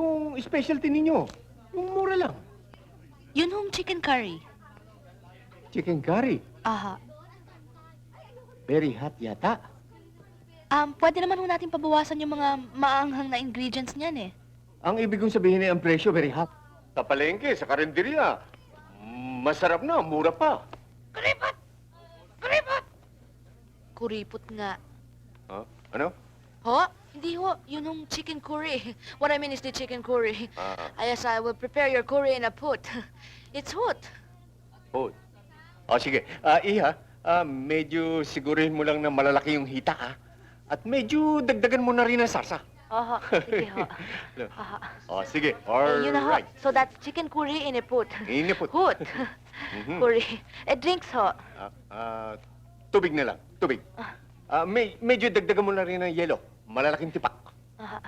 yung specialty ninyo. Yung mura lang. Yun hong chicken curry. Chicken curry. Aha. Very hot yata. Pwede naman ho natin pabawasan yung mga maanghang na ingredients niyan eh. Ang ibig kong sabihin ay ang presyo very hot. Sa palengke, sa karinderya, masarap na, mura pa. Kuripot! Kuripot! Kuripot nga. Huh? Ano? Ho? Hindi ho. Yun hong chicken curry. What I mean is the chicken curry. Yes, I will prepare your curry in a pot. It's hot. Oh. Oh, sige. Iha, medyo siguruhin mo lang na malalaki yung hita, ha? At medyo dagdagan mo na rin ang sarsa. Oho, sige ho. Aha. Oh, sige. Yun na ho. Alright. So that's chicken curry in a pot. Inipot. Hot. Mhm. Curry. Drinks ho. Tubig na lang. Tubig. Medyo dagdagan mo na rin ng yelo. Malalaking tipak. Aha.